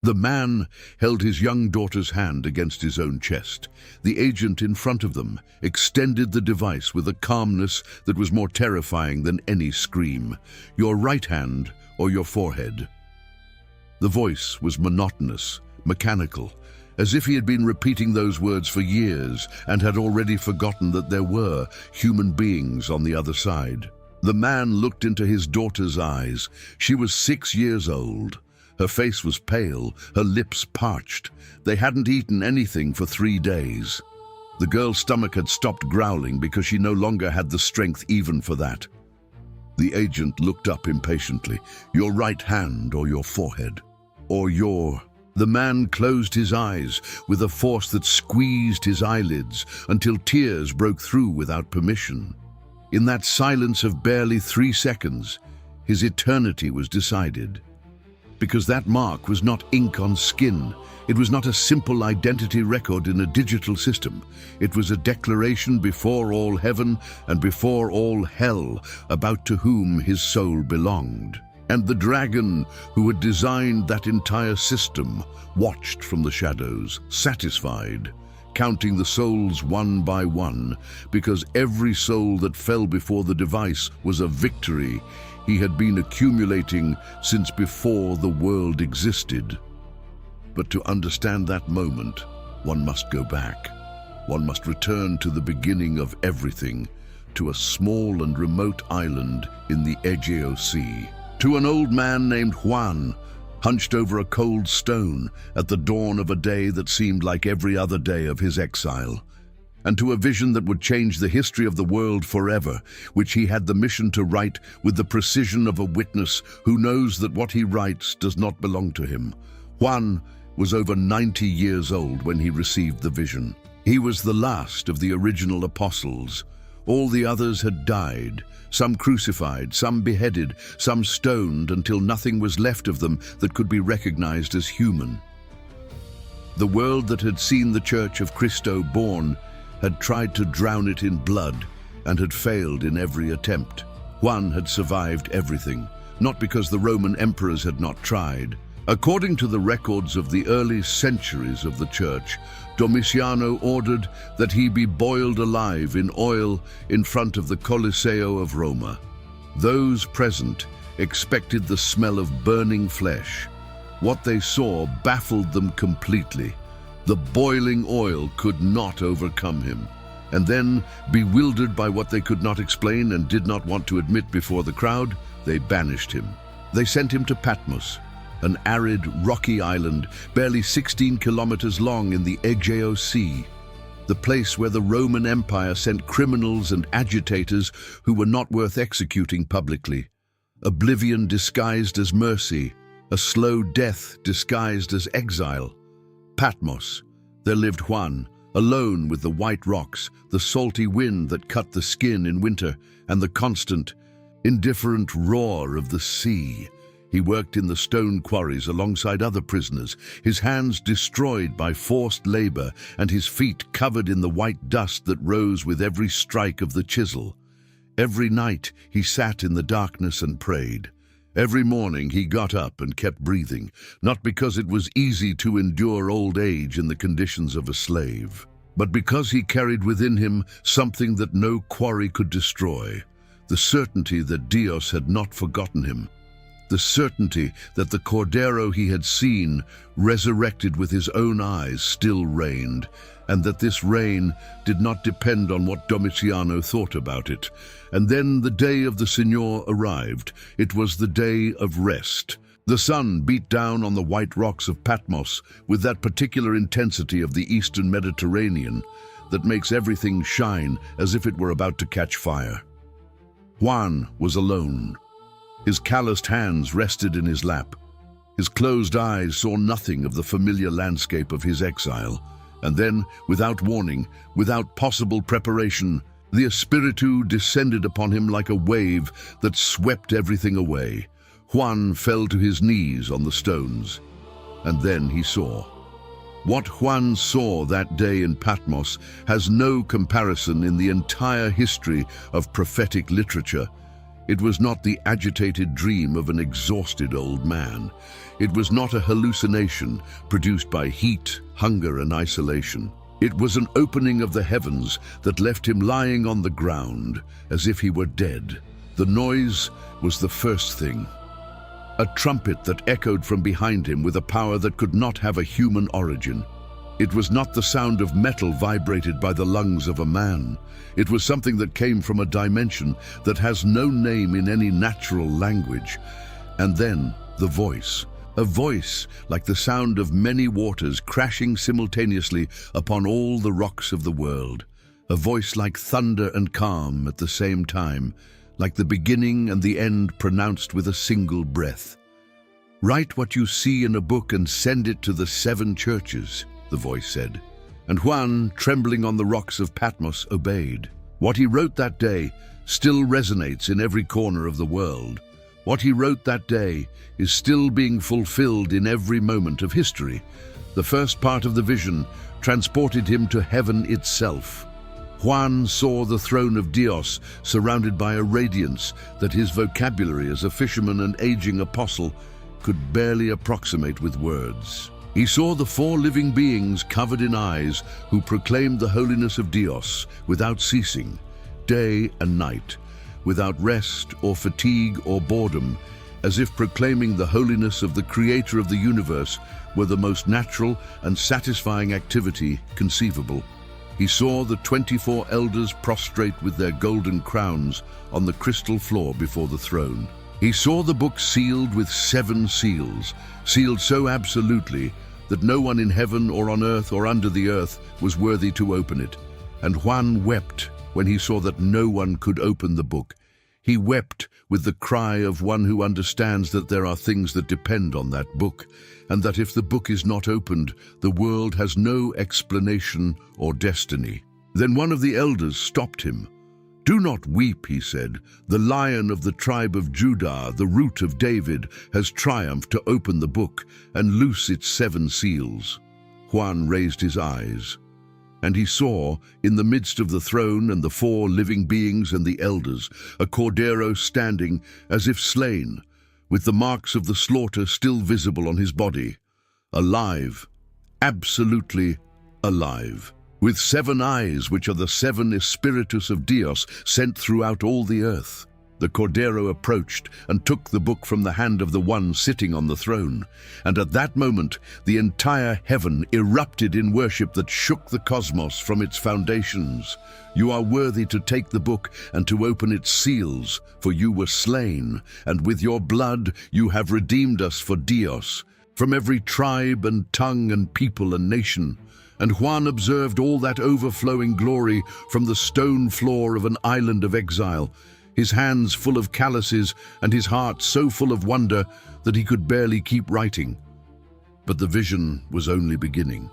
The man held his young daughter's hand against his own chest. The agent in front of them extended the device with a calmness that was more terrifying than any scream. "Your right hand or your forehead." The voice was monotonous, mechanical, as if he had been repeating those words for years and had already forgotten that there were human beings on the other side. The man looked into his daughter's eyes. She was 6 years old. Her face was pale, her lips parched. They hadn't eaten anything for 3 days. The girl's stomach had stopped growling because she no longer had the strength even for that. The agent looked up impatiently. "Your right hand or your forehead? Or your..." The man closed his eyes with a force that squeezed his eyelids until tears broke through without permission. In that silence of barely 3 seconds, his eternity was decided. Because that mark was not ink on skin. It was not a simple identity record in a digital system. It was a declaration before all heaven and before all hell about to whom his soul belonged. And the dragon who had designed that entire system watched from the shadows, satisfied, counting the souls one by one, because every soul that fell before the device was a victory he had been accumulating since before the world existed. But to understand that moment, one must go back. One must return to the beginning of everything, to a small and remote island in the Egeo Sea, to an old man named Juan, hunched over a cold stone at the dawn of a day that seemed like every other day of his exile, and to a vision that would change the history of the world forever, which he had the mission to write with the precision of a witness who knows that what he writes does not belong to him. Juan was over 90 years old when he received the vision. He was the last of the original apostles. All the others had died, some crucified, some beheaded, some stoned, until nothing was left of them that could be recognized as human. The world that had seen the Church of Cristo born had tried to drown it in blood and had failed in every attempt. Juan had survived everything, not because the Roman emperors had not tried. According to the records of the early centuries of the Church, Domitiano ordered that he be boiled alive in oil in front of the Colosseo of Roma. Those present expected the smell of burning flesh. What they saw baffled them completely. The boiling oil could not overcome him. And then, bewildered by what they could not explain and did not want to admit before the crowd, they banished him. They sent him to Patmos, an arid, rocky island barely 16 kilometers long in the Egeo Sea, the place where the Roman Empire sent criminals and agitators who were not worth executing publicly. Oblivion disguised as mercy, a slow death disguised as exile. Patmos, there lived Juan, alone with the white rocks, the salty wind that cut the skin in winter, and the constant, indifferent roar of the sea. He worked in the stone quarries alongside other prisoners, his hands destroyed by forced labor and his feet covered in the white dust that rose with every strike of the chisel. Every night he sat in the darkness and prayed. Every morning he got up and kept breathing, not because it was easy to endure old age in the conditions of a slave, but because he carried within him something that no quarry could destroy, the certainty that Dios had not forgotten him, the certainty that the Cordero he had seen, resurrected with his own eyes, still reigned, and that this reign did not depend on what Domitiano thought about it. And then the day of the Signor arrived. It was the day of rest. The sun beat down on the white rocks of Patmos with that particular intensity of the Eastern Mediterranean that makes everything shine as if it were about to catch fire. Juan was alone. His calloused hands rested in his lap. His closed eyes saw nothing of the familiar landscape of his exile. And then, without warning, without possible preparation, the Espiritu descended upon him like a wave that swept everything away. Juan fell to his knees on the stones. And then he saw. What Juan saw that day in Patmos has no comparison in the entire history of prophetic literature. It was not the agitated dream of an exhausted old man. It was not a hallucination produced by heat, hunger, and isolation. It was an opening of the heavens that left him lying on the ground as if he were dead. The noise was the first thing. A trumpet that echoed from behind him with a power that could not have a human origin. It was not the sound of metal vibrated by the lungs of a man. It was something that came from a dimension that has no name in any natural language. And then the voice. A voice like the sound of many waters crashing simultaneously upon all the rocks of the world. A voice like thunder and calm at the same time, like the beginning and the end pronounced with a single breath. "Write what you see in a book and send it to the 7 churches," the voice said. And Juan, trembling on the rocks of Patmos, obeyed. What he wrote that day still resonates in every corner of the world. What he wrote that day is still being fulfilled in every moment of history. The first part of the vision transported him to heaven itself. Juan saw the throne of Dios surrounded by a radiance that his vocabulary as a fisherman and aging apostle could barely approximate with words. He saw the 4 living beings covered in eyes who proclaimed the holiness of Dios without ceasing, day and night, without rest or fatigue or boredom, as if proclaiming the holiness of the Creator of the universe were the most natural and satisfying activity conceivable. He saw the 24 elders prostrate with their golden crowns on the crystal floor before the throne. He saw the book sealed with 7 seals, sealed so absolutely that no one in heaven or on earth or under the earth was worthy to open it. And Juan wept when he saw that no one could open the book. He wept with the cry of one who understands that there are things that depend on that book, and that if the book is not opened, the world has no explanation or destiny. Then one of the elders stopped him. "Do not weep," he said. "The Lion of the tribe of Judah, the Root of David, has triumphed to open the book and loose its 7 seals." Juan raised his eyes, and he saw, in the midst of the throne and the 4 living beings and the elders, a Cordero standing as if slain, with the marks of the slaughter still visible on his body. Alive, absolutely alive. With 7 eyes, which are the 7 Espíritus of Dios sent throughout all the earth. The Cordero approached and took the book from the hand of the one sitting on the throne. And at that moment, the entire heaven erupted in worship that shook the cosmos from its foundations. "You are worthy to take the book and to open its seals, for you were slain, and with your blood you have redeemed us for Dios, from every tribe and tongue and people and nation." And Juan observed all that overflowing glory from the stone floor of an island of exile, his hands full of calluses and his heart so full of wonder that he could barely keep writing. But the vision was only beginning.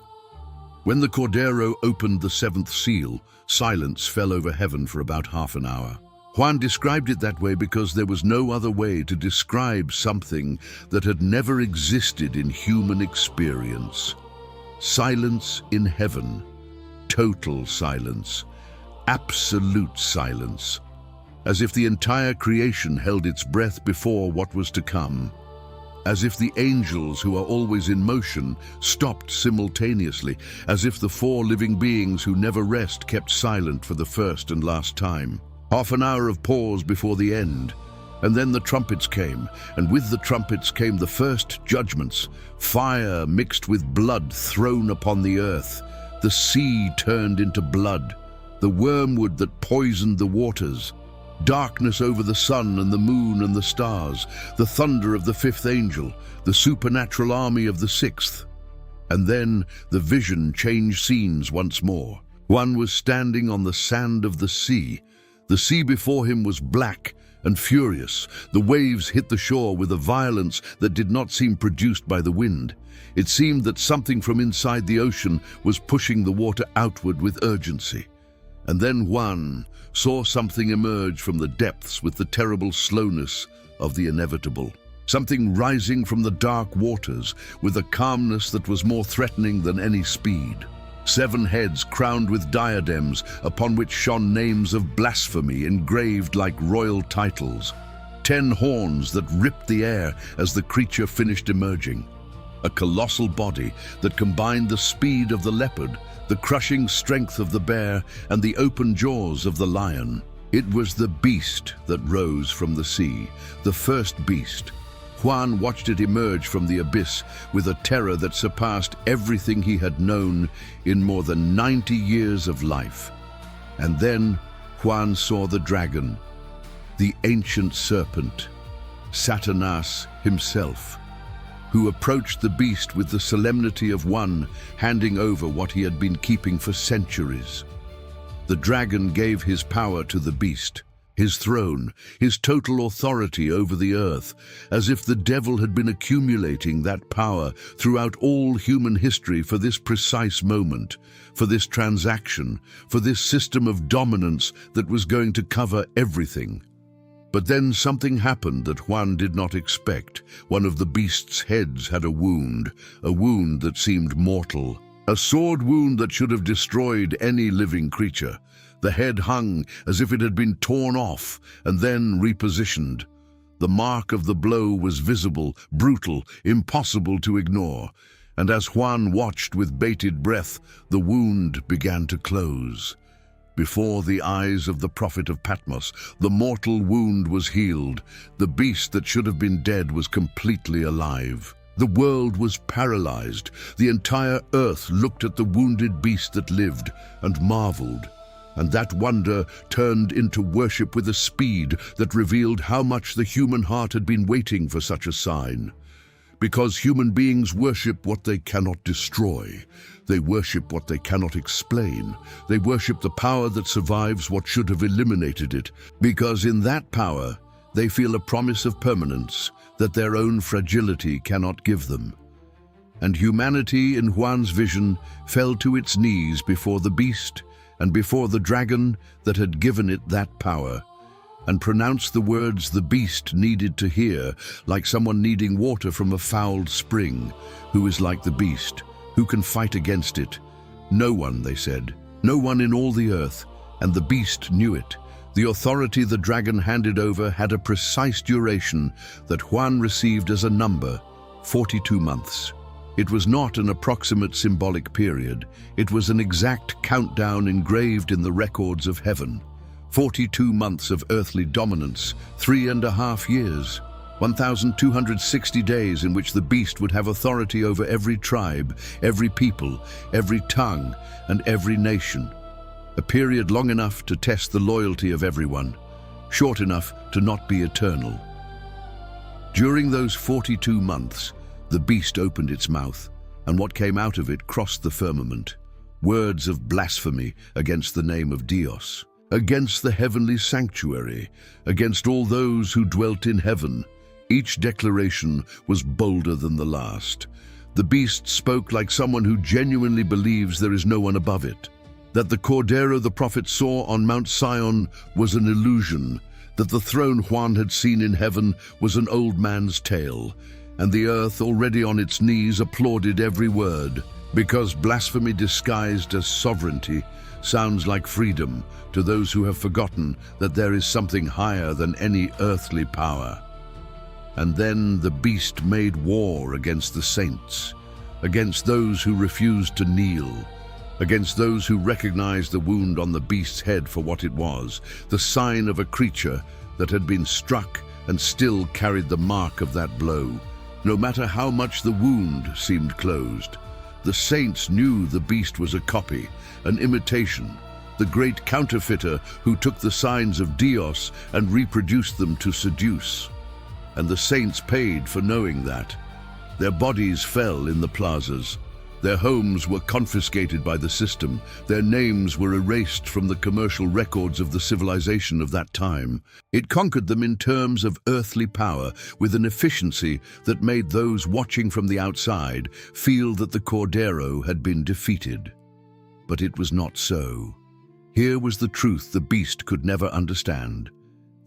When the Cordero opened the 7th seal, silence fell over heaven for about half an hour. Juan described it that way because there was no other way to describe something that had never existed in human experience. Silence in heaven, total silence, absolute silence, as if the entire creation held its breath before what was to come, as if the angels who are always in motion stopped simultaneously, as if the 4 living beings who never rest kept silent for the first and last time. Half an hour of pause before the end. And then the trumpets came, and with the trumpets came the first judgments, fire mixed with blood thrown upon the earth. The sea turned into blood, the wormwood that poisoned the waters, darkness over the sun and the moon and the stars, the thunder of the 5th angel, the supernatural army of the 6th. And then the vision changed scenes once more. One was standing on the sand of the sea. The sea before him was black and furious. The waves hit the shore with a violence that did not seem produced by the wind. It seemed that something from inside the ocean was pushing the water outward with urgency. And then Juan saw something emerge from the depths with the terrible slowness of the inevitable. Something rising from the dark waters with a calmness that was more threatening than any speed. 7 heads crowned with diadems upon which shone names of blasphemy engraved like royal titles. 10 horns that ripped the air as the creature finished emerging. A colossal body that combined the speed of the leopard, the crushing strength of the bear, and the open jaws of the lion. It was the beast that rose from the sea, the first beast. Juan watched it emerge from the abyss with a terror that surpassed everything he had known in more than 90 years of life. And then Juan saw the dragon, the ancient serpent, Satanas himself, who approached the beast with the solemnity of one handing over what he had been keeping for centuries. The dragon gave his power to the beast, his throne, his total authority over the earth, as if the devil had been accumulating that power throughout all human history for this precise moment, for this transaction, for this system of dominance that was going to cover everything. But then something happened that Juan did not expect. One of the beast's heads had a wound that seemed mortal, a sword wound that should have destroyed any living creature. The head hung as if it had been torn off and then repositioned. The mark of the blow was visible, brutal, impossible to ignore. And as Juan watched with bated breath, the wound began to close. Before the eyes of the prophet of Patmos, the mortal wound was healed. The beast that should have been dead was completely alive. The world was paralyzed. The entire earth looked at the wounded beast that lived and marveled. And that wonder turned into worship with a speed that revealed how much the human heart had been waiting for such a sign. Because human beings worship what they cannot destroy. They worship what they cannot explain. They worship the power that survives what should have eliminated it. Because in that power, they feel a promise of permanence that their own fragility cannot give them. And humanity, in Juan's vision, fell to its knees before the beast and before the dragon that had given it that power, and pronounced the words the beast needed to hear, like someone needing water from a fouled spring. Who is like the beast? Who can fight against it? No one, they said. No one in all the earth, and the beast knew it. The authority the dragon handed over had a precise duration that Juan received as a number, 42 months. It was not an approximate symbolic period. It was an exact countdown engraved in the records of heaven. 42 months of earthly dominance, 3.5 years, 1,260 days in which the beast would have authority over every tribe, every people, every tongue, and every nation. A period long enough to test the loyalty of everyone, short enough to not be eternal. During those 42 months, the beast opened its mouth, and what came out of it crossed the firmament. Words of blasphemy against the name of Dios, against the heavenly sanctuary, against all those who dwelt in heaven. Each declaration was bolder than the last. The beast spoke like someone who genuinely believes there is no one above it, that the Cordero the prophet saw on Mount Sion was an illusion, that the throne Juan had seen in heaven was an old man's tale, and the earth, already on its knees, applauded every word, because blasphemy disguised as sovereignty sounds like freedom to those who have forgotten that there is something higher than any earthly power. And then the beast made war against the saints, against those who refused to kneel, against those who recognized the wound on the beast's head for what it was, the sign of a creature that had been struck and still carried the mark of that blow. No matter how much the wound seemed closed, the saints knew the beast was a copy, an imitation, the great counterfeiter who took the signs of Dios and reproduced them to seduce. And the saints paid for knowing that. Their bodies fell in the plazas. Their homes were confiscated by the system. Their names were erased from the commercial records of the civilization of that time. It conquered them in terms of earthly power with an efficiency that made those watching from the outside feel that the Cordero had been defeated. But it was not so. Here was the truth the beast could never understand.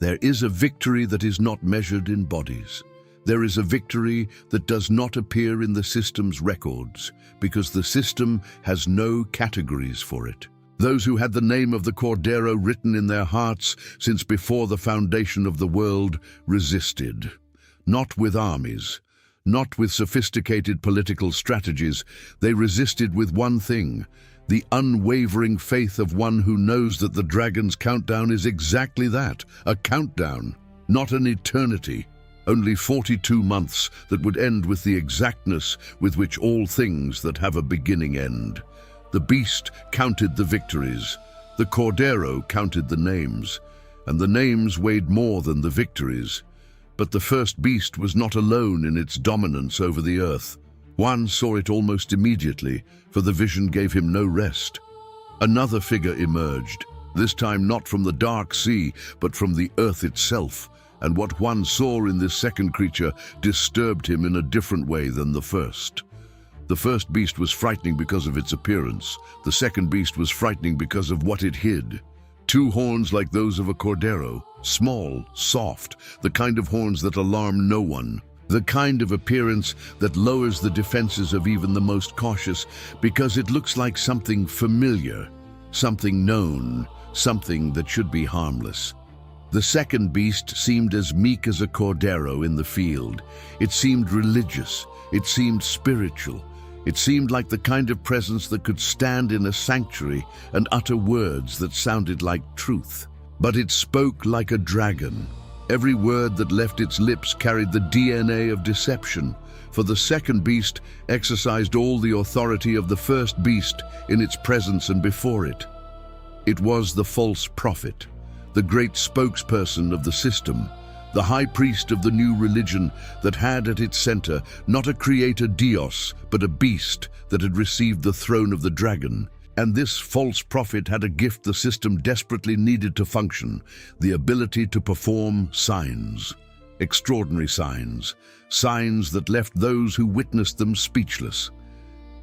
There is a victory that is not measured in bodies. There is a victory that does not appear in the system's records, because the system has no categories for it. Those who had the name of the Cordero written in their hearts since before the foundation of the world resisted. Not with armies, not with sophisticated political strategies. They resisted with one thing: the unwavering faith of one who knows that the dragon's countdown is exactly that, a countdown, not an eternity. Only 42 months that would end with the exactness with which all things that have a beginning end. The beast counted the victories, the Cordero counted the names, and the names weighed more than the victories. But the first beast was not alone in its dominance over the earth. Juan saw it almost immediately, for the vision gave him no rest. Another figure emerged, this time not from the dark sea, but from the earth itself, and what Juan saw in this second creature disturbed him in a different way than the first. The first beast was frightening because of its appearance. The second beast was frightening because of what it hid. Two horns like those of a Cordero, small, soft, the kind of horns that alarm no one. The kind of appearance that lowers the defenses of even the most cautious because it looks like something familiar, something known, something that should be harmless. The second beast seemed as meek as a Cordero in the field. It seemed religious. It seemed spiritual. It seemed like the kind of presence that could stand in a sanctuary and utter words that sounded like truth. But it spoke like a dragon. Every word that left its lips carried the DNA of deception, for the second beast exercised all the authority of the first beast in its presence and before it. It was the false prophet, the great spokesperson of the system, the high priest of the new religion that had at its center not a creator Dios, but a beast that had received the throne of the dragon. And this false prophet had a gift the system desperately needed to function, the ability to perform signs. Extraordinary signs, signs that left those who witnessed them speechless.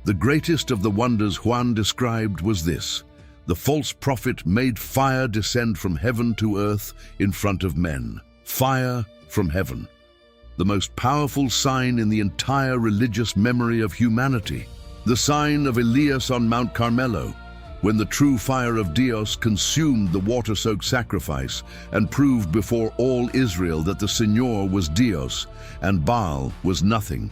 The greatest of the wonders Juan described was this: the false prophet made fire descend from heaven to earth in front of men. Fire from heaven. The most powerful sign in the entire religious memory of humanity. The sign of Elias on Mount Carmelo, when the true fire of Dios consumed the water-soaked sacrifice and proved before all Israel that the Señor was Dios and Baal was nothing.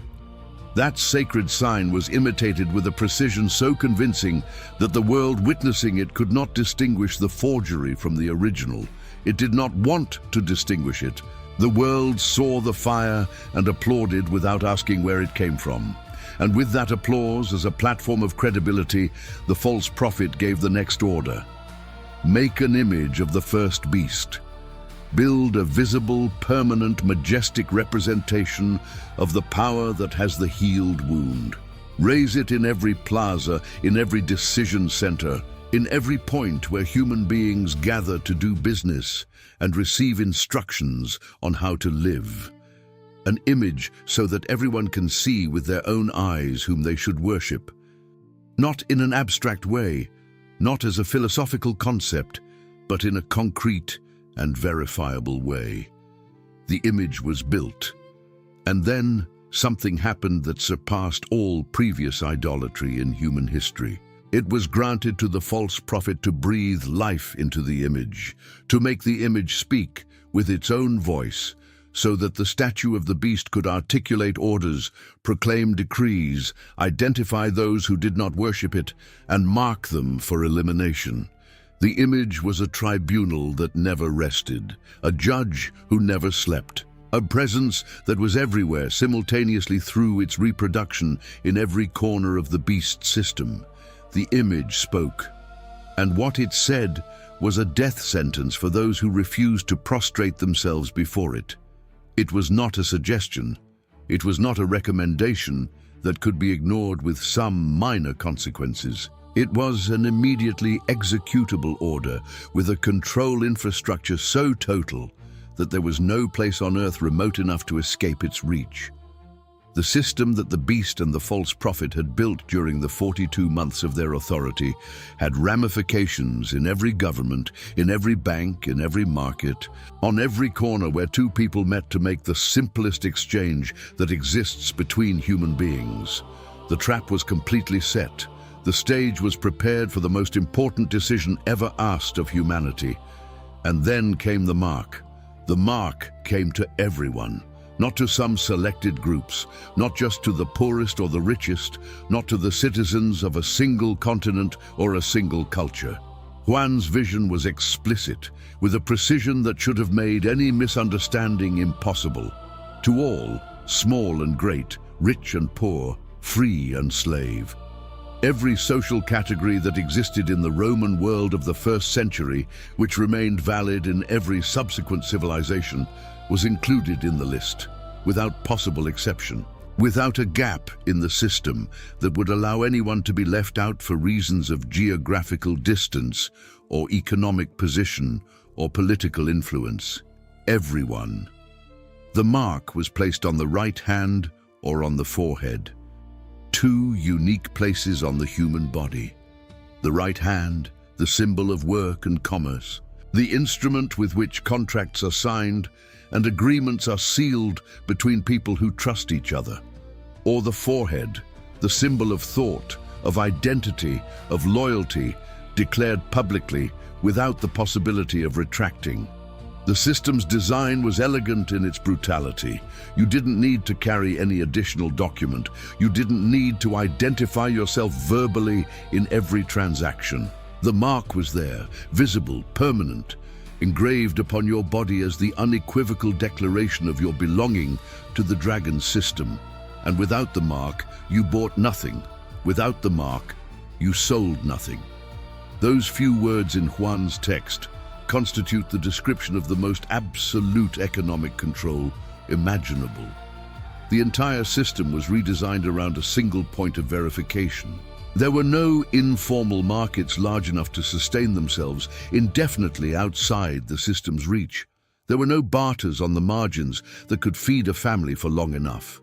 That sacred sign was imitated with a precision so convincing that the world witnessing it could not distinguish the forgery from the original. It did not want to distinguish it. The world saw the fire and applauded without asking where it came from. And with that applause as a platform of credibility, the false prophet gave the next order: make an image of the first beast. Build a visible, permanent, majestic representation of the power that has the healed wound. Raise it in every plaza, in every decision center, in every point where human beings gather to do business and receive instructions on how to live. An image so that everyone can see with their own eyes whom they should worship. Not in an abstract way, not as a philosophical concept, but in a concrete and verifiable way. The image was built, and then something happened that surpassed all previous idolatry in human history. It was granted to the false prophet to breathe life into the image, to make the image speak with its own voice, so that the statue of the beast could articulate orders, proclaim decrees, identify those who did not worship it, and mark them for elimination. The image was a tribunal that never rested, a judge who never slept, a presence that was everywhere simultaneously through its reproduction in every corner of the beast system. The image spoke, and what it said was a death sentence for those who refused to prostrate themselves before it. It was not a suggestion. It was not a recommendation that could be ignored with some minor consequences. It was an immediately executable order with a control infrastructure so total that there was no place on earth remote enough to escape its reach. The system that the beast and the false prophet had built during the 42 months of their authority had ramifications in every government, in every bank, in every market, on every corner where two people met to make the simplest exchange that exists between human beings. The trap was completely set. The stage was prepared for the most important decision ever asked of humanity. And then came the mark. The mark came to everyone, not to some selected groups, not just to the poorest or the richest, not to the citizens of a single continent or a single culture. Juan's vision was explicit, with a precision that should have made any misunderstanding impossible. To all, small and great, rich and poor, free and slave. Every social category that existed in the Roman world of the 1st century, which remained valid in every subsequent civilization, was included in the list, without possible exception, without a gap in the system that would allow anyone to be left out for reasons of geographical distance or economic position or political influence. Everyone. The mark was placed on the right hand or on the forehead. 2 unique places on the human body. The right hand, the symbol of work and commerce, the instrument with which contracts are signed and agreements are sealed between people who trust each other. Or the forehead, the symbol of thought, of identity, of loyalty, declared publicly without the possibility of retracting. The system's design was elegant in its brutality. You didn't need to carry any additional document. You didn't need to identify yourself verbally in every transaction. The mark was there, visible, permanent, engraved upon your body as the unequivocal declaration of your belonging to the dragon system. And without the mark, you bought nothing. Without the mark, you sold nothing. Those few words in Juan's text constitute the description of the most absolute economic control imaginable. The entire system was redesigned around a single point of verification. There were no informal markets large enough to sustain themselves indefinitely outside the system's reach. There were no barters on the margins that could feed a family for long enough.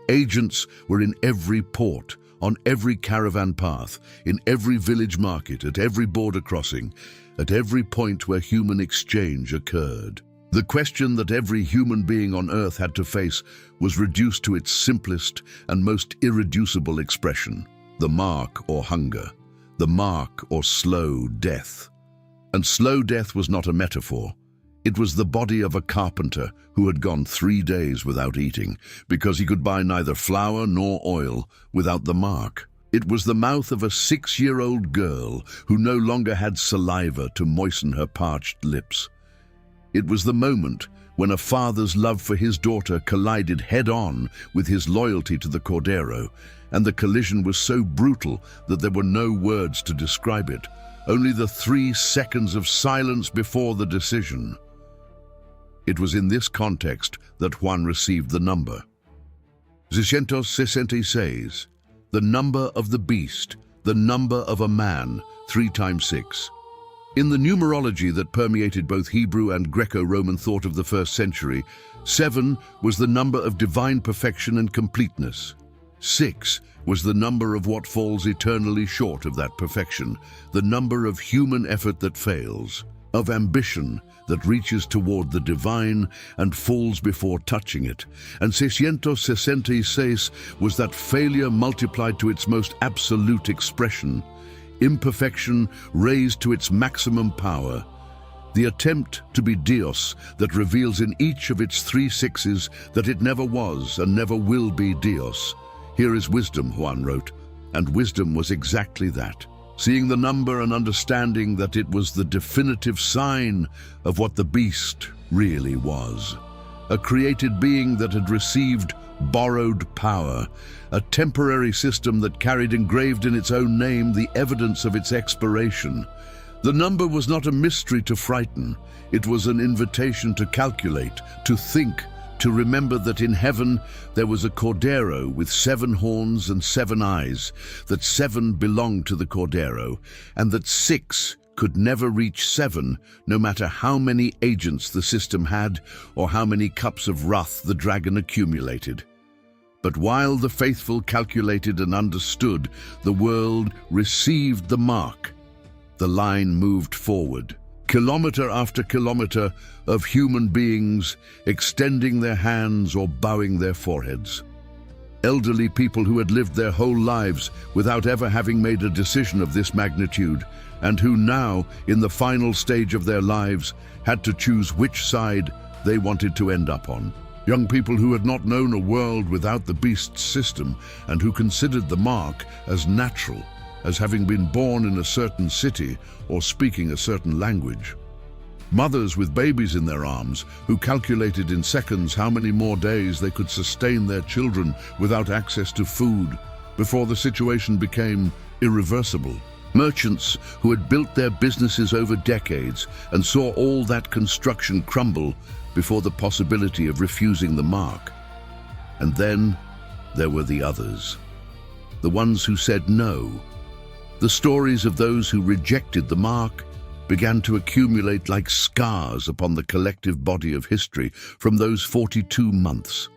Agents were in every port, on every caravan path, in every village market, at every border crossing, at every point where human exchange occurred. The question that every human being on Earth had to face was reduced to its simplest and most irreducible expression: the mark or hunger, the mark or slow death. And slow death was not a metaphor. It was the body of a carpenter who had gone 3 days without eating because he could buy neither flour nor oil without the mark. It was the mouth of a 6-year-old girl who no longer had saliva to moisten her parched lips. It was the moment when a father's love for his daughter collided head-on with his loyalty to the Cordero, and the collision was so brutal that there were no words to describe it, only the 3 seconds of silence before the decision. It was in this context that Juan received the number. 666, the number of the beast, the number of a man, 3 times 6. In the numerology that permeated both Hebrew and Greco-Roman thought of the 1st century, 7 was the number of divine perfection and completeness. 6 was the number of what falls eternally short of that perfection, the number of human effort that fails, of ambition that reaches toward the divine and falls before touching it. And 666 was that failure multiplied to its most absolute expression, imperfection raised to its maximum power, the attempt to be Dios that reveals in each of its 3 sixes that it never was and never will be Dios. Here is wisdom, Juan wrote, and wisdom was exactly that. Seeing the number and understanding that it was the definitive sign of what the beast really was. A created being that had received borrowed power, a temporary system that carried engraved in its own name the evidence of its expiration. The number was not a mystery to frighten. It was an invitation to calculate, to think, to remember that in heaven there was a Cordero with 7 horns and 7 eyes, that 7 belonged to the Cordero, and that 6 could never reach 7, no matter how many agents the system had or how many cups of wrath the dragon accumulated. But while the faithful calculated and understood, the world received the mark. The line moved forward. Kilometer after kilometer of human beings extending their hands or bowing their foreheads. elderly people who had lived their whole lives without ever having made a decision of this magnitude, and who now, in the final stage of their lives, had to choose which side they wanted to end up on. Young people who had not known a world without the beast's system and who considered the mark as natural, as having been born in a certain city or speaking a certain language. Mothers with babies in their arms who calculated in seconds how many more days they could sustain their children without access to food before the situation became irreversible. Merchants who had built their businesses over decades and saw all that construction crumble before the possibility of refusing the mark. And then there were the others, the ones who said no. The stories of those who rejected the mark began to accumulate like scars upon the collective body of history from those 42 months.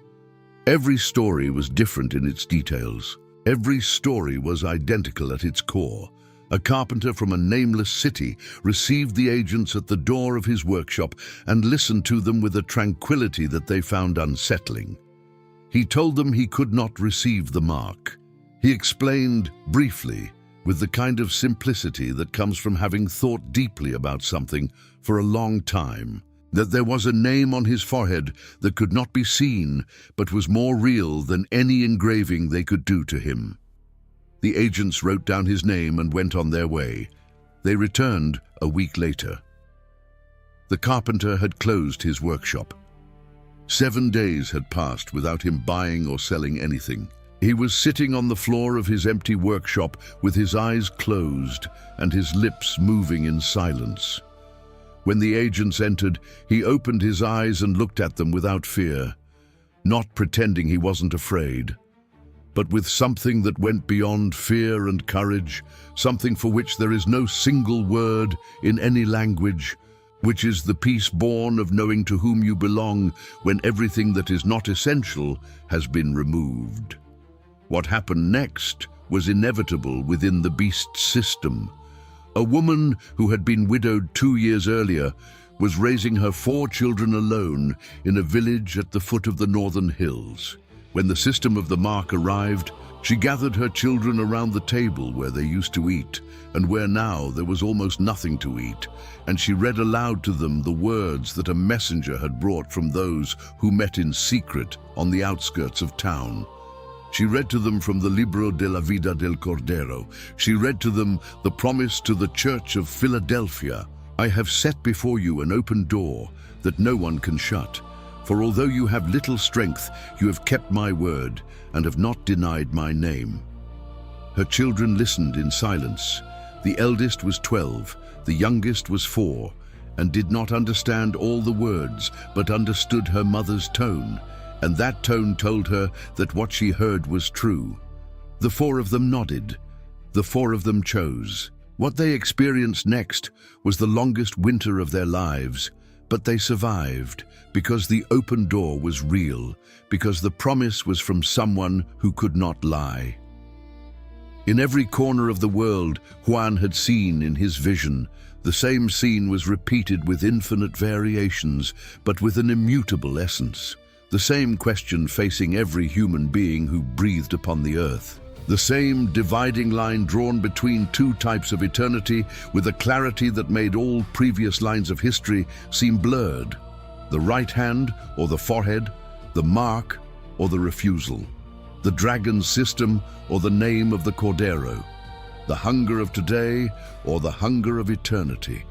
Every story was different in its details. Every story was identical at its core. A carpenter from a nameless city received the agents at the door of his workshop and listened to them with a tranquility that they found unsettling. He told them he could not receive the mark. He explained briefly, with the kind of simplicity that comes from having thought deeply about something for a long time, that there was a name on his forehead that could not be seen but was more real than any engraving they could do to him. The agents wrote down his name and went on their way. They returned a week later. The carpenter had closed his workshop. 7 days had passed without him buying or selling anything. He was sitting on the floor of his empty workshop with his eyes closed and his lips moving in silence. When the agents entered, he opened his eyes and looked at them without fear, not pretending he wasn't afraid, but with something that went beyond fear and courage, something for which there is no single word in any language, which is the peace born of knowing to whom you belong when everything that is not essential has been removed. What happened next was inevitable within the beast's system. A woman who had been widowed 2 years earlier was raising her 4 children alone in a village at the foot of the northern hills. When the system of the mark arrived, she gathered her children around the table where they used to eat, and where now there was almost nothing to eat, and she read aloud to them the words that a messenger had brought from those who met in secret on the outskirts of town. She read to them from the Libro de la Vida del Cordero. She read to them the promise to the Church of Philadelphia. I have set before you an open door that no one can shut. For although you have little strength, you have kept my word and have not denied my name. Her children listened in silence. The eldest was 12, the youngest was 4, and did not understand all the words, but understood her mother's tone, and that tone told her that what she heard was true. The 4 of them nodded. The 4 of them chose. What they experienced next was the longest winter of their lives, but they survived because the open door was real, because the promise was from someone who could not lie. In every corner of the world Juan had seen in his vision, the same scene was repeated with infinite variations, but with an immutable essence. The same question facing every human being who breathed upon the earth. The same dividing line drawn between 2 types of eternity with a clarity that made all previous lines of history seem blurred. The right hand or the forehead, the mark or the refusal, the dragon's system or the name of the Cordero, the hunger of today or the hunger of eternity.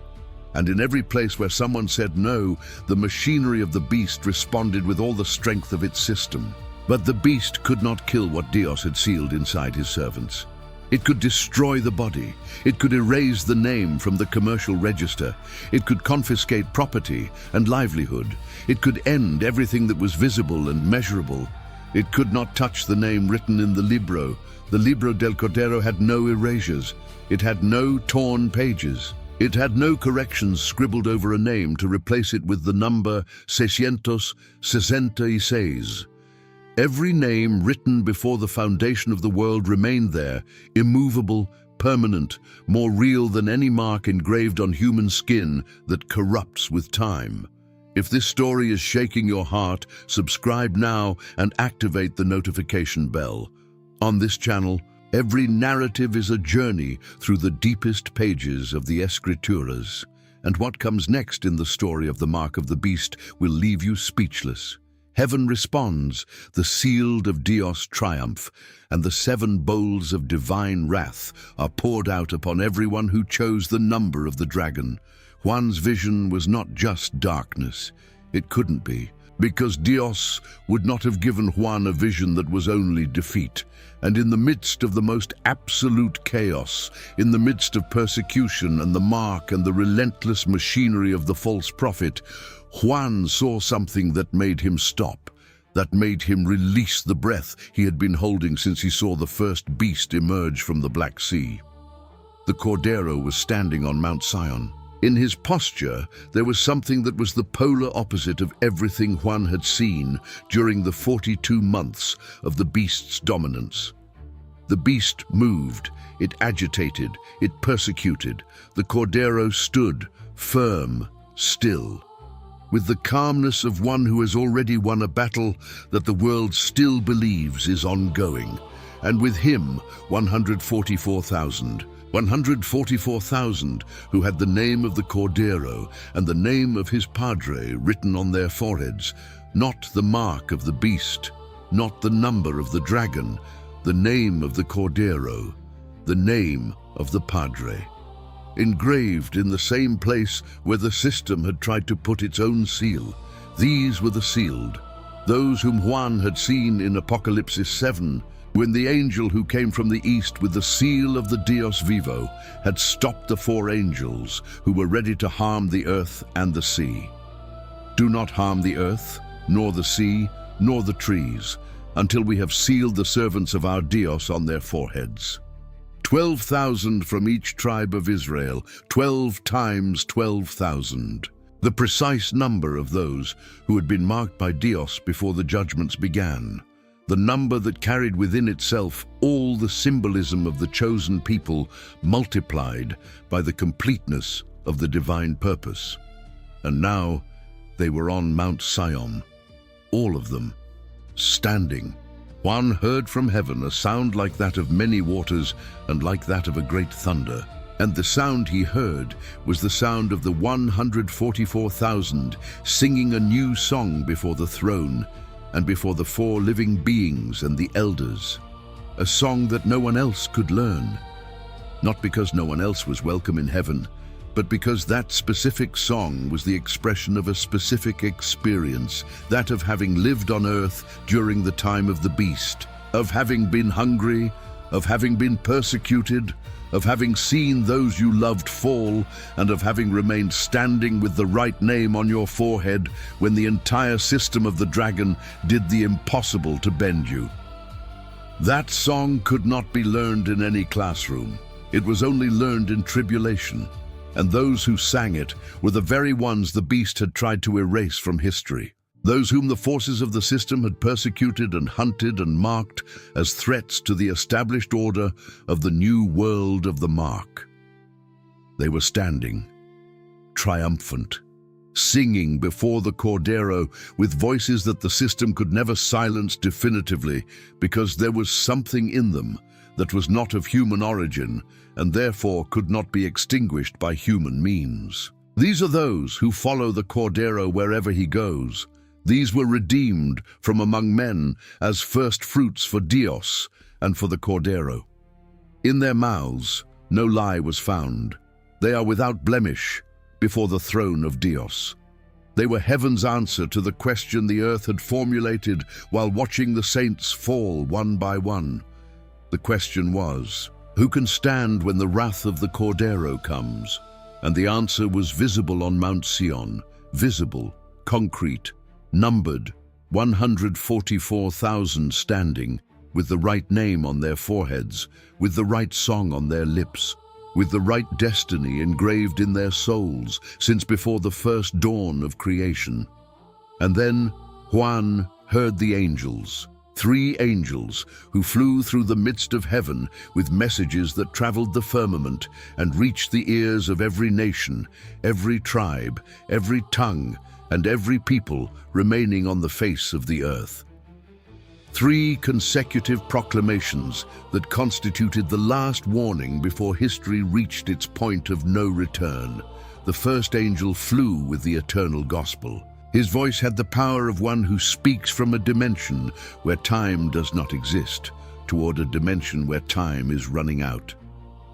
And in every place where someone said no, the machinery of the beast responded with all the strength of its system. But the beast could not kill what Dios had sealed inside his servants. It could destroy the body. It could erase the name from the commercial register. It could confiscate property and livelihood. It could end everything that was visible and measurable. It could not touch the name written in the Libro. The Libro del Cordero had no erasures. It had no torn pages. It had no corrections scribbled over a name to replace it with the number 666. Every name written before the foundation of the world remained there, immovable, permanent, more real than any mark engraved on human skin that corrupts with time. If this story is shaking your heart, subscribe now and activate the notification bell. On this channel, every narrative is a journey through the deepest pages of the Escrituras, and what comes next in the story of the Mark of the Beast will leave you speechless. Heaven responds, the shield of Dios triumph, and the 7 bowls of divine wrath are poured out upon everyone who chose the number of the dragon. Juan's vision was not just darkness. It couldn't be, because Dios would not have given Juan a vision that was only defeat. And in the midst of the most absolute chaos, in the midst of persecution and the mark and the relentless machinery of the false prophet, Juan saw something that made him stop, that made him release the breath he had been holding since he saw the first beast emerge from the Black Sea. The Cordero was standing on Mount Sion. In his posture, there was something that was the polar opposite of everything Juan had seen during the 42 months of the beast's dominance. The beast moved, it agitated, it persecuted. The Cordero stood, firm, still, with the calmness of one who has already won a battle that the world still believes is ongoing. And with him, 144,000 who had the name of the Cordero and the name of his Padre written on their foreheads, not the mark of the beast, not the number of the dragon, the name of the Cordero, the name of the Padre. Engraved in the same place where the system had tried to put its own seal. These were the sealed, those whom Juan had seen in Apocalypse 7, when the angel who came from the east with the seal of the Dios Vivo had stopped the 4 angels who were ready to harm the earth and the sea. Do not harm the earth, nor the sea, nor the trees, until we have sealed the servants of our Dios on their foreheads. 12,000 from each tribe of Israel, 12 times 12,000. The precise number of those who had been marked by Dios before the judgments began. The number that carried within itself all the symbolism of the chosen people multiplied by the completeness of the divine purpose. And now they were on Mount Sion, all of them, standing. Juan heard from heaven a sound like that of many waters and like that of a great thunder. And the sound he heard was the sound of the 144,000 singing a new song before the throne and before the 4 living beings and the elders, a song that no one else could learn, not because no one else was welcome in heaven, but because that specific song was the expression of a specific experience, that of having lived on earth during the time of the beast, of having been hungry, of having been persecuted, of having seen those you loved fall, and of having remained standing with the right name on your forehead when the entire system of the dragon did the impossible to bend you. That song could not be learned in any classroom. It was only learned in tribulation, and those who sang it were the very ones the beast had tried to erase from history. Those whom the forces of the system had persecuted and hunted and marked as threats to the established order of the new world of the mark. They were standing, triumphant, singing before the Cordero with voices that the system could never silence definitively, because there was something in them that was not of human origin and therefore could not be extinguished by human means. These are those who follow the Cordero wherever he goes. These were redeemed from among men as first fruits for Dios and for the Cordero. In their mouths no lie was found. They are without blemish before the throne of Dios. They were heaven's answer to the question the earth had formulated while watching the saints fall one by one. The question was, who can stand when the wrath of the Cordero comes? And the answer was visible on Mount Sion, visible, concrete, numbered, 144,000 standing, with the right name on their foreheads, with the right song on their lips, with the right destiny engraved in their souls since before the first dawn of creation. And then Juan heard the angels, 3 angels who flew through the midst of heaven with messages that traveled the firmament and reached the ears of every nation, every tribe, every tongue, and every people remaining on the face of the earth. 3 consecutive proclamations that constituted the last warning before history reached its point of no return. The first angel flew with the eternal gospel. His voice had the power of one who speaks from a dimension where time does not exist, toward a dimension where time is running out.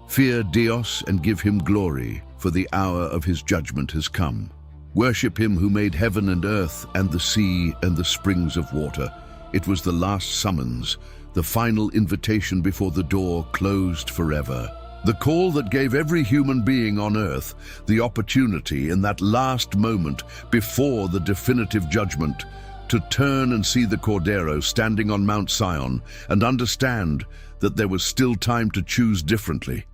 Fear Dios and give him glory, for the hour of his judgment has come. Worship him who made heaven and earth and the sea and the springs of water. It was the last summons, the final invitation before the door closed forever. The call that gave every human being on earth the opportunity in that last moment before the definitive judgment to turn and see the Cordero standing on Mount Sion and understand that there was still time to choose differently.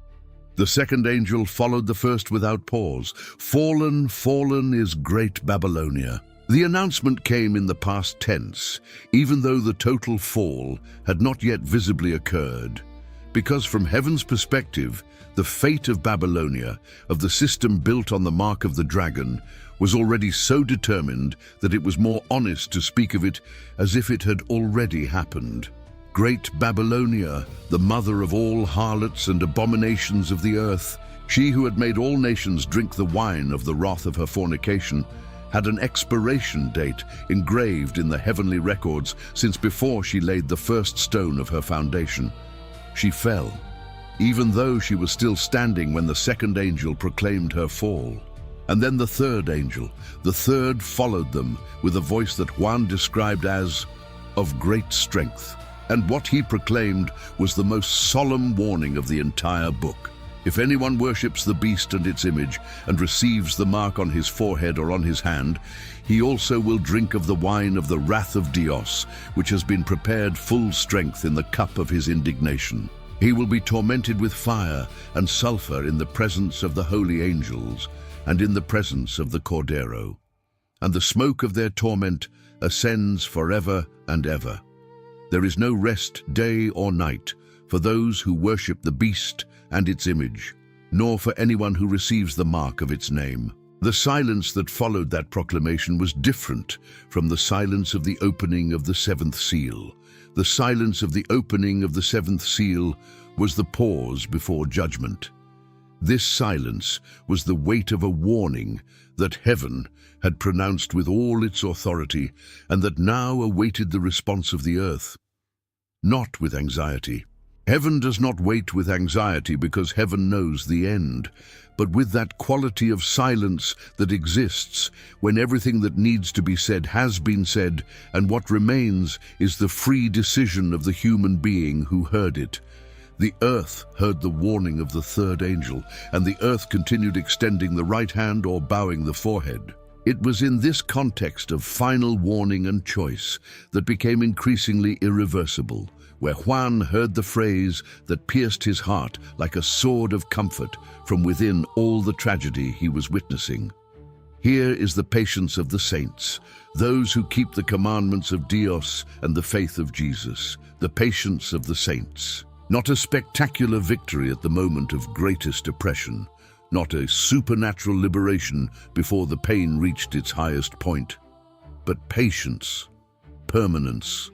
The second angel followed the first without pause. Fallen, fallen is great Babylonia. The announcement came in the past tense, even though the total fall had not yet visibly occurred. Because from heaven's perspective, the fate of Babylonia, of the system built on the mark of the dragon, was already so determined that it was more honest to speak of it as if it had already happened. Great Babylonia, the mother of all harlots and abominations of the earth, she who had made all nations drink the wine of the wrath of her fornication, had an expiration date engraved in the heavenly records since before she laid the first stone of her foundation. She fell, even though she was still standing when the second angel proclaimed her fall. And then the third angel, the third followed them with a voice that Juan described as of great strength. And what he proclaimed was the most solemn warning of the entire book. If anyone worships the beast and its image and receives the mark on his forehead or on his hand, he also will drink of the wine of the wrath of Dios, which has been prepared full strength in the cup of his indignation. He will be tormented with fire and sulfur in the presence of the holy angels and in the presence of the Cordero. And the smoke of their torment ascends forever and ever. There is no rest day or night for those who worship the beast and its image, nor for anyone who receives the mark of its name. The silence that followed that proclamation was different from the silence of the opening of the seventh seal. The silence of the opening of the seventh seal was the pause before judgment. This silence was the weight of a warning that heaven had pronounced with all its authority and that now awaited the response of the earth. Not with anxiety. Heaven does not wait with anxiety because heaven knows the end, but with that quality of silence that exists when everything that needs to be said has been said, and what remains is the free decision of the human being who heard it. The earth heard the warning of the third angel, and the earth continued extending the right hand or bowing the forehead. It was in this context of final warning and choice that became increasingly irreversible, where Juan heard the phrase that pierced his heart like a sword of comfort from within all the tragedy he was witnessing. Here is the patience of the saints, those who keep the commandments of Dios and the faith of Jesus, the patience of the saints. Not a spectacular victory at the moment of greatest oppression, not a supernatural liberation before the pain reached its highest point, but patience, permanence,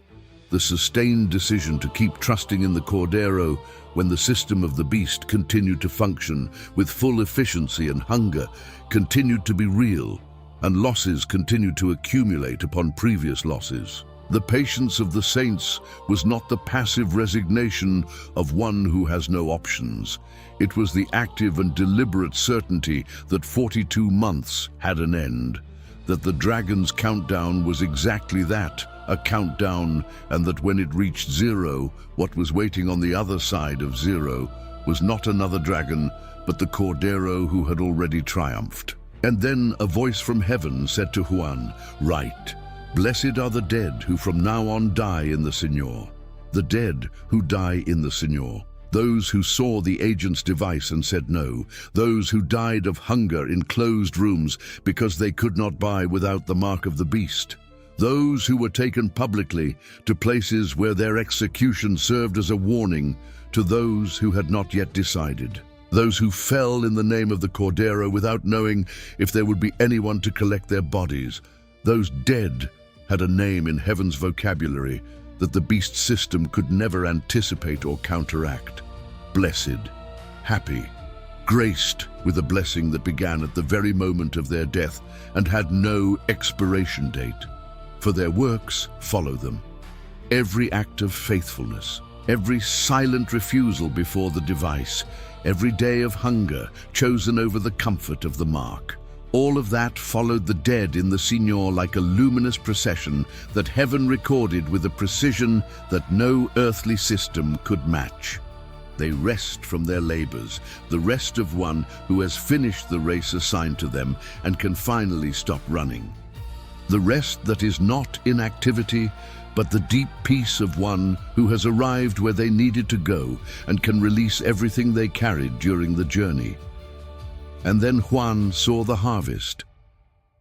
the sustained decision to keep trusting in the Cordero when the system of the beast continued to function with full efficiency and hunger continued to be real, and losses continued to accumulate upon previous losses. The patience of the saints was not the passive resignation of one who has no options. It was the active and deliberate certainty that 42 months had an end, that the dragon's countdown was exactly that, a countdown, and that when it reached zero, what was waiting on the other side of zero was not another dragon, but the Cordero who had already triumphed. And then a voice from heaven said to Juan, "Write, blessed are the dead who from now on die in the Señor." The dead who die in the Señor. Those who saw the agent's device and said no. Those who died of hunger in closed rooms because they could not buy without the mark of the beast. Those who were taken publicly to places where their execution served as a warning to those who had not yet decided. those who fell in the name of the Cordero without knowing if there would be anyone to collect their bodies. Those dead had a name in heaven's vocabulary that the beast system could never anticipate or counteract. Blessed, happy, graced with a blessing that began at the very moment of their death and had no expiration date. For their works follow them. Every act of faithfulness, every silent refusal before the device, every day of hunger chosen over the comfort of the mark. All of that followed the dead in the Signor like a luminous procession that heaven recorded with a precision that no earthly system could match. They rest from their labors, the rest of one who has finished the race assigned to them and can finally stop running. The rest that is not inactivity, but the deep peace of one who has arrived where they needed to go and can release everything they carried during the journey. And then Juan saw the harvest.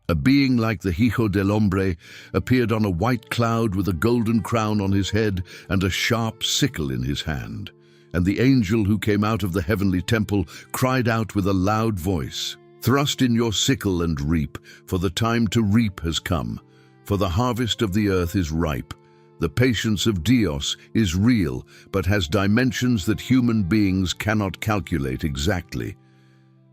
A being like the Hijo del Hombre appeared on a white cloud with a golden crown on his head and a sharp sickle in his hand. And the angel who came out of the heavenly temple cried out with a loud voice, "Thrust in your sickle and reap, for the time to reap has come. For the harvest of the earth is ripe. The patience of Dios is real, but has dimensions that human beings cannot calculate exactly.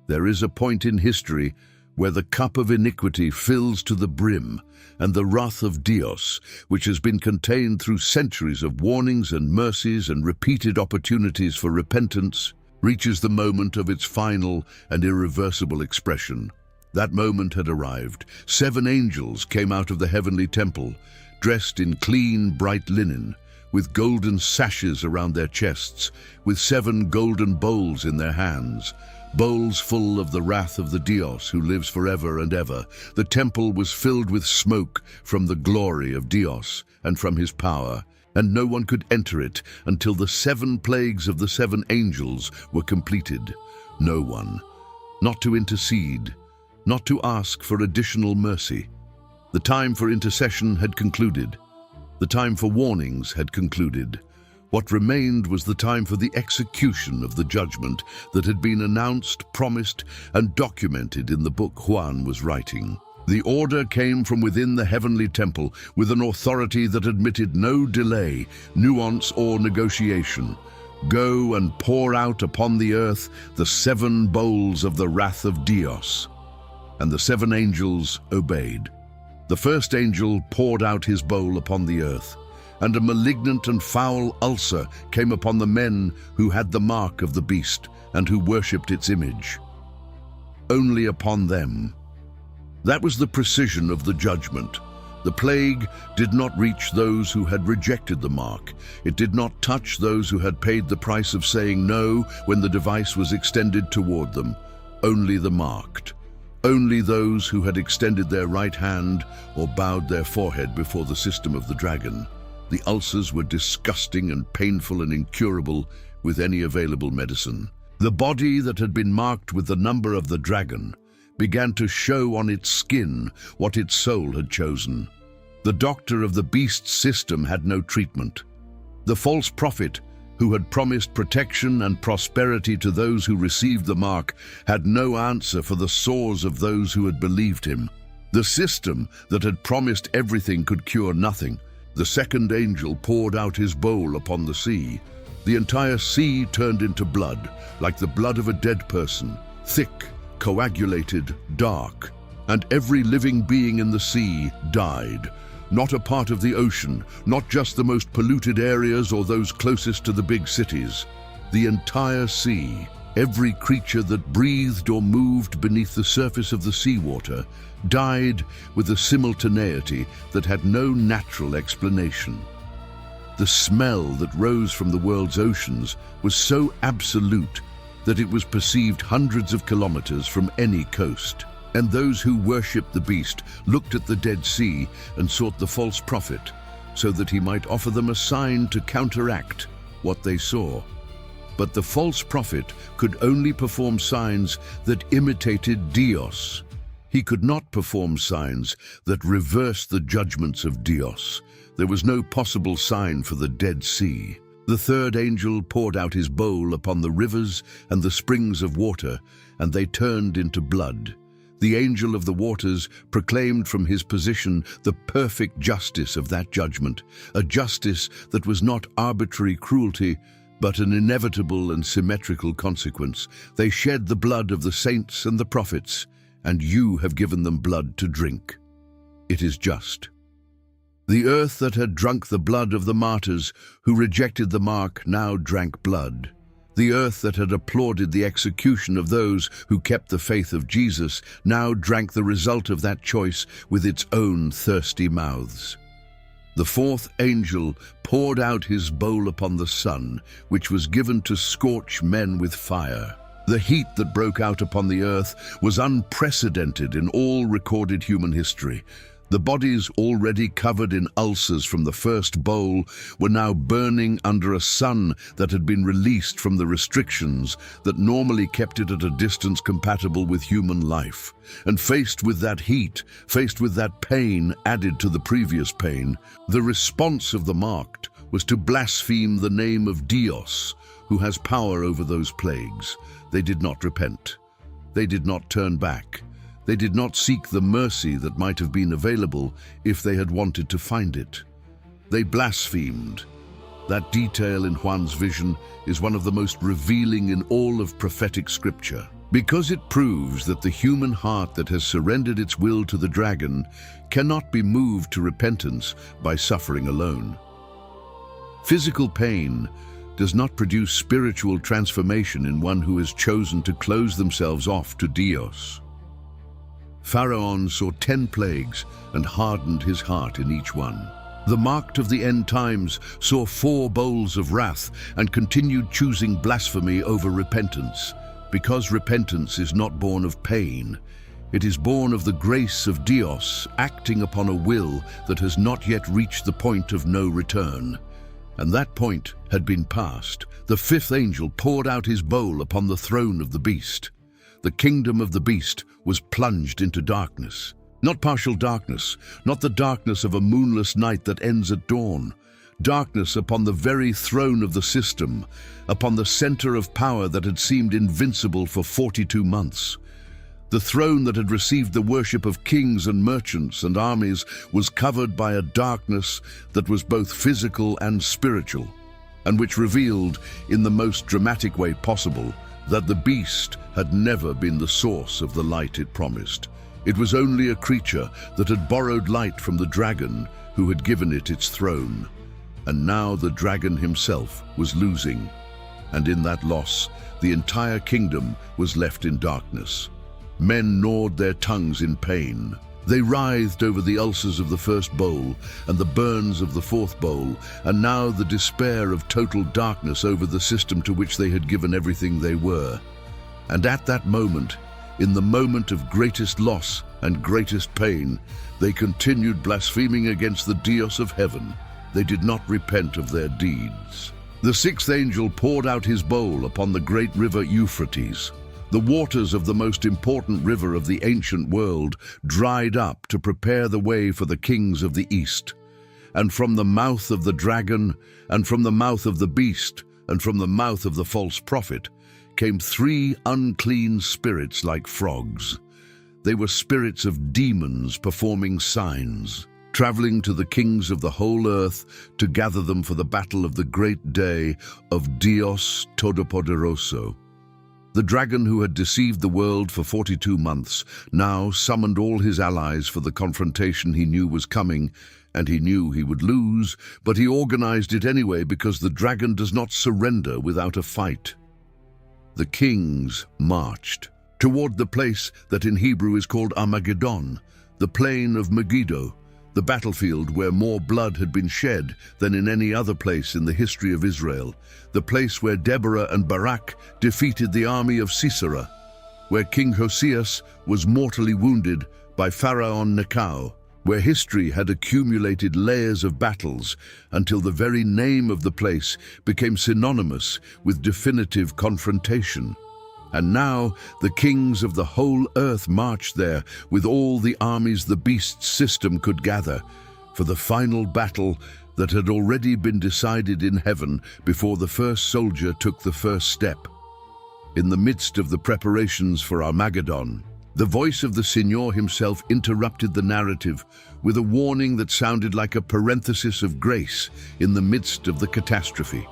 There is a point in history where the cup of iniquity fills to the brim, and the wrath of Dios, which has been contained through centuries of warnings and mercies and repeated opportunities for repentance, reaches the moment of its final and irreversible expression. That moment had arrived. 7 angels came out of the heavenly temple, dressed in clean, bright linen, with golden sashes around their chests, with 7 golden bowls in their hands, bowls full of the wrath of the Dios who lives forever and ever. The temple was filled with smoke from the glory of Dios and from his power, and no one could enter it until the 7 plagues of the 7 angels were completed. No one, not to intercede, not to ask for additional mercy. The time for intercession had concluded. The time for warnings had concluded. What remained was the time for the execution of the judgment that had been announced, promised, and documented in the book Juan was writing. The order came from within the heavenly temple with an authority that admitted no delay, nuance, or negotiation. Go and pour out upon the earth the 7 bowls of the wrath of Dios. And the 7 angels obeyed. The first angel poured out his bowl upon the earth, and a malignant and foul ulcer came upon the men who had the mark of the beast and who worshipped its image. Only upon them. That was the precision of the judgment. The plague did not reach those who had rejected the mark. It did not touch those who had paid the price of saying no when the device was extended toward them. Only the marked. Only those who had extended their right hand or bowed their forehead before the system of the dragon. The ulcers were disgusting and painful and incurable with any available medicine. The body that had been marked with the number of the dragon began to show on its skin what its soul had chosen. The doctor of the beast's system had no treatment. The false prophet, who had promised protection and prosperity to those who received the mark, had no answer for the sores of those who had believed him. The system that had promised everything could cure nothing. The second angel poured out his bowl upon the sea. The entire sea turned into blood, like the blood of a dead person, thick, coagulated, dark, and every living being in the sea died. Not a part of the ocean, not just the most polluted areas or those closest to the big cities. The entire sea, every creature that breathed or moved beneath the surface of the seawater, died with a simultaneity that had no natural explanation. The smell that rose from the world's oceans was so absolute that it was perceived hundreds of kilometers from any coast. And those who worshipped the beast looked at the Dead Sea and sought the false prophet, so that he might offer them a sign to counteract what they saw. But the false prophet could only perform signs that imitated Dios. He could not perform signs that reversed the judgments of Dios. There was no possible sign for the Dead Sea. The third angel poured out his bowl upon the rivers and the springs of water, and they turned into blood. The angel of the waters proclaimed from his position the perfect justice of that judgment, a justice that was not arbitrary cruelty, but an inevitable and symmetrical consequence. They shed the blood of the saints and the prophets, and you have given them blood to drink. It is just. The earth that had drunk the blood of the martyrs who rejected the mark now drank blood. The earth that had applauded the execution of those who kept the faith of Jesus now drank the result of that choice with its own thirsty mouths. The fourth angel poured out his bowl upon the sun, which was given to scorch men with fire. The heat that broke out upon the earth was unprecedented in all recorded human history. The bodies already covered in ulcers from the first bowl were now burning under a sun that had been released from the restrictions that normally kept it at a distance compatible with human life. And faced with that heat, faced with that pain added to the previous pain, the response of the marked was to blaspheme the name of Dios, who has power over those plagues. They did not repent. They did not turn back. They did not seek the mercy that might have been available if they had wanted to find it. They blasphemed. That detail in Juan's vision is one of the most revealing in all of prophetic scripture, because it proves that the human heart that has surrendered its will to the dragon cannot be moved to repentance by suffering alone. Physical pain does not produce spiritual transformation in one who has chosen to close themselves off to Dios. Pharaoh saw 10 plagues and hardened his heart in each one. The marked of the end times saw 4 bowls of wrath and continued choosing blasphemy over repentance, because repentance is not born of pain. It is born of the grace of Dios acting upon a will that has not yet reached the point of no return. And that point had been passed. The fifth angel poured out his bowl upon the throne of the beast. The kingdom of the beast was plunged into darkness. Not partial darkness, not the darkness of a moonless night that ends at dawn. Darkness upon the very throne of the system, upon the center of power that had seemed invincible for 42 months. The throne that had received the worship of kings and merchants and armies was covered by a darkness that was both physical and spiritual, and which revealed, in the most dramatic way possible, that the beast had never been the source of the light it promised. It was only a creature that had borrowed light from the dragon who had given it its throne. And now the dragon himself was losing, and in that loss, the entire kingdom was left in darkness. Men gnawed their tongues in pain. They writhed over the ulcers of the first bowl and the burns of the fourth bowl, and now the despair of total darkness over the system to which they had given everything they were. And at that moment, in the moment of greatest loss and greatest pain, they continued blaspheming against the Dios of heaven. They did not repent of their deeds. The sixth angel poured out his bowl upon the great river Euphrates. The waters of the most important river of the ancient world dried up to prepare the way for the kings of the east. And from the mouth of the dragon, and from the mouth of the beast, and from the mouth of the false prophet, came 3 unclean spirits like frogs. They were spirits of demons performing signs, traveling to the kings of the whole earth to gather them for the battle of the great day of Dios Todopoderoso. The dragon who had deceived the world for 42 months now summoned all his allies for the confrontation he knew was coming, and he knew he would lose, but he organized it anyway because the dragon does not surrender without a fight. The kings marched toward the place that in Hebrew is called Armageddon, the plain of Megiddo, the battlefield where more blood had been shed than in any other place in the history of Israel, the place where Deborah and Barak defeated the army of Sisera, where King Hoseas was mortally wounded by Pharaoh Necho, where history had accumulated layers of battles until the very name of the place became synonymous with definitive confrontation. And now the kings of the whole earth marched there with all the armies the beast's system could gather for the final battle that had already been decided in heaven before the first soldier took the first step. In the midst of the preparations for Armageddon, the voice of the Signor himself interrupted the narrative with a warning that sounded like a parenthesis of grace in the midst of the catastrophe.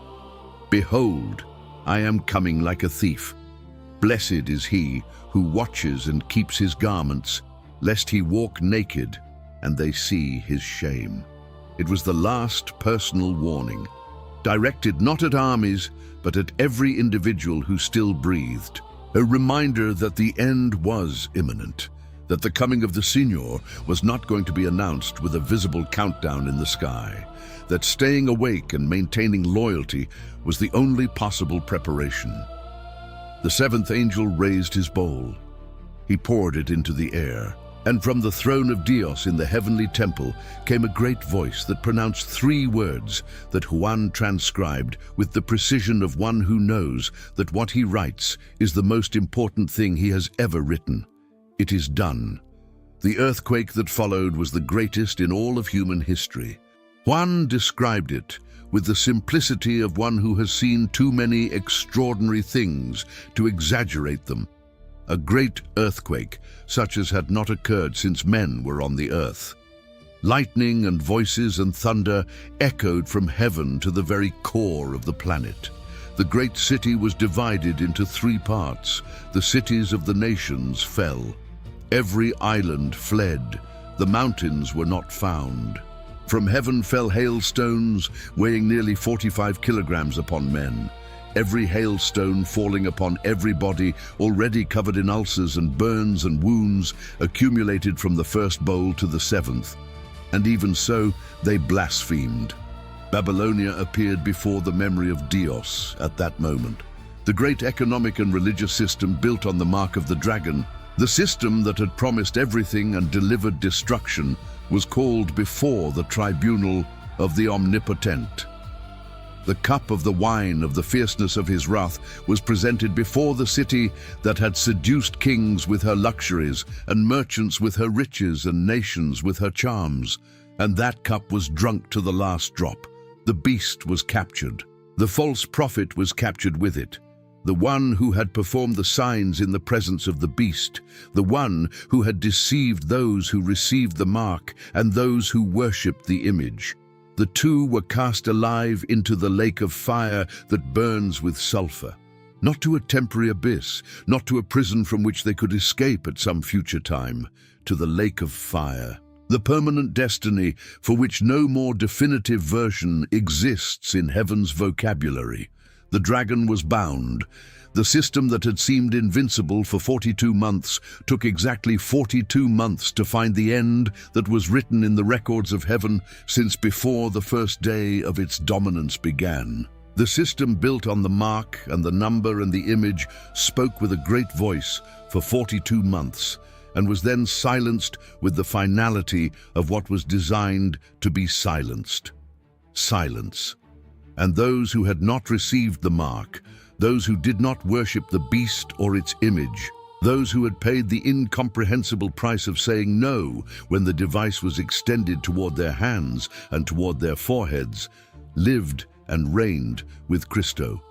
"Behold, I am coming like a thief. Blessed is he who watches and keeps his garments, lest he walk naked and they see his shame." It was the last personal warning, directed not at armies, but at every individual who still breathed. A reminder that the end was imminent, that the coming of the Signor was not going to be announced with a visible countdown in the sky, that staying awake and maintaining loyalty was the only possible preparation. The seventh angel raised his bowl. He poured it into the air, and from the throne of Dios in the heavenly temple came a great voice that pronounced 3 words that Juan transcribed with the precision of one who knows that what he writes is the most important thing he has ever written. It is done. The earthquake that followed was the greatest in all of human history. Juan described it with the simplicity of one who has seen too many extraordinary things to exaggerate them. A great earthquake, such as had not occurred since men were on the earth. Lightning and voices and thunder echoed from heaven to the very core of the planet. The great city was divided into 3 parts. The cities of the nations fell. Every island fled. The mountains were not found. From heaven fell hailstones weighing nearly 45 kilograms upon men. Every hailstone falling upon every body already covered in ulcers and burns and wounds accumulated from the first bowl to the 7th. And even so, they blasphemed. Babylonia appeared before the memory of Dios at that moment. The great economic and religious system built on the mark of the dragon, the system that had promised everything and delivered destruction, was called before the tribunal of the Omnipotent. The cup of the wine of the fierceness of his wrath was presented before the city that had seduced kings with her luxuries, and merchants with her riches, and nations with her charms. And that cup was drunk to the last drop. The beast was captured. The false prophet was captured with it. The one who had performed the signs in the presence of the beast, the one who had deceived those who received the mark and those who worshipped the image. The 2 were cast alive into the lake of fire that burns with sulfur, not to a temporary abyss, not to a prison from which they could escape at some future time, to the lake of fire, the permanent destiny for which no more definitive version exists in heaven's vocabulary. The dragon was bound. The system that had seemed invincible for 42 months took exactly 42 months to find the end that was written in the records of heaven since before the first day of its dominance began. The system built on the mark and the number and the image spoke with a great voice for 42 months and was then silenced with the finality of what was designed to be silenced. Silence. And those who had not received the mark, those who did not worship the beast or its image, those who had paid the incomprehensible price of saying no when the device was extended toward their hands and toward their foreheads, lived and reigned with Christo.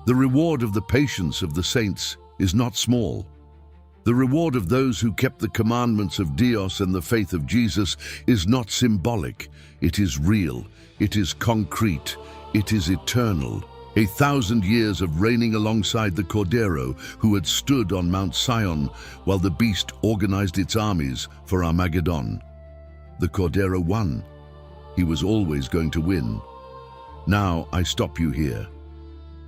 The reward of the patience of the saints is not small. The reward of those who kept the commandments of Dios and the faith of Jesus is not symbolic. It is real. It is concrete. It is eternal. 1,000 years of reigning alongside the Cordero who had stood on Mount Sion while the beast organized its armies for Armageddon. The Cordero won. He was always going to win. Now I stop you here,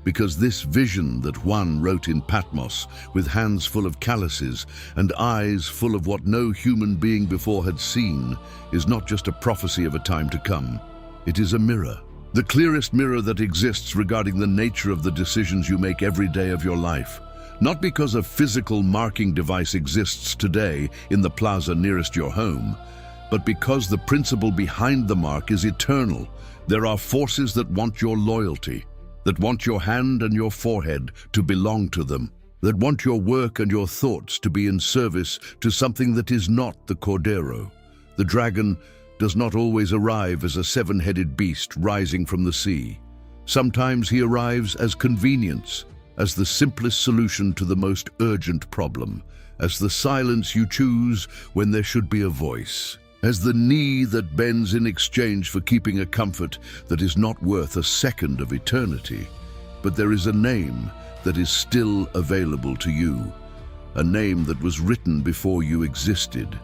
because this vision that Juan wrote in Patmos with hands full of calluses and eyes full of what no human being before had seen is not just a prophecy of a time to come. It is a mirror. The clearest mirror that exists regarding the nature of the decisions you make every day of your life. Not because a physical marking device exists today in the plaza nearest your home, but because the principle behind the mark is eternal. There are forces that want your loyalty, that want your hand and your forehead to belong to them, that want your work and your thoughts to be in service to something that is not the Cordero. The dragon does not always arrive as a seven-headed beast rising from the sea. Sometimes he arrives as convenience, as the simplest solution to the most urgent problem, as the silence you choose when there should be a voice, as the knee that bends in exchange for keeping a comfort that is not worth a second of eternity. But there is a name that is still available to you, a name that was written before you existed,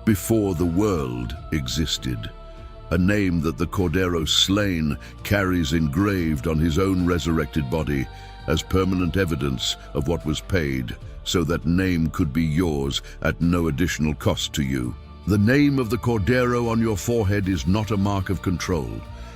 before the world existed, a name that the Cordero slain carries engraved on his own resurrected body as permanent evidence of what was paid, so that name could be yours at no additional cost to you. The name of the Cordero on your forehead is not a mark of control.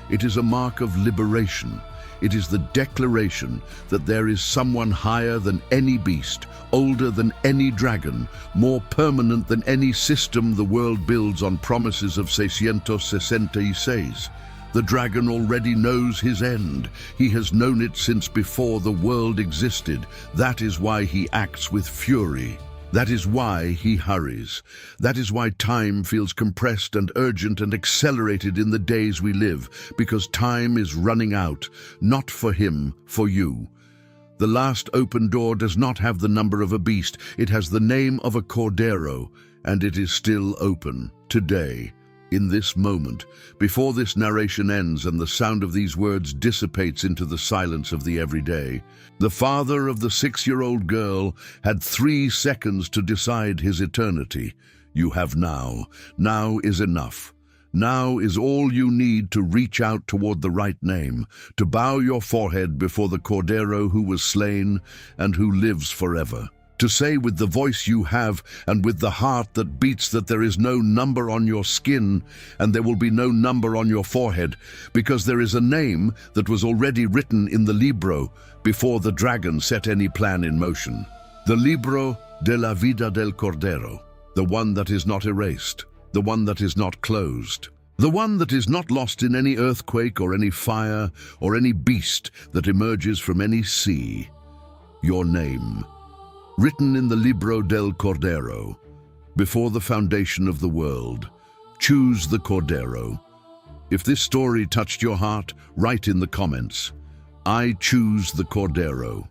It is a mark of liberation. It is the declaration that there is someone higher than any beast, older than any dragon, more permanent than any system the world builds on promises of 666. The dragon already knows his end. He has known it since before the world existed. That is why he acts with fury. That is why he hurries. That is why time feels compressed and urgent and accelerated in the days we live, because time is running out, not for him, for you. The last open door does not have the number of a beast. It has the name of a Cordero, and it is still open, today, in this moment, before this narration ends and the sound of these words dissipates into the silence of the everyday. The father of the 6-year-old girl had 3 seconds to decide his eternity. You have now. Now is enough. Now is all you need to reach out toward the right name, to bow your forehead before the Cordero who was slain and who lives forever. To say with the voice you have and with the heart that beats that there is no number on your skin and there will be no number on your forehead, because there is a name that was already written in the Libro before the dragon set any plan in motion. The Libro de la Vida del Cordero, the one that is not erased, the one that is not closed, the one that is not lost in any earthquake or any fire or any beast that emerges from any sea. Your name, written in the Libro del Cordero, before the foundation of the world. Choose the Cordero. If this story touched your heart, write in the comments, I choose the Cordero.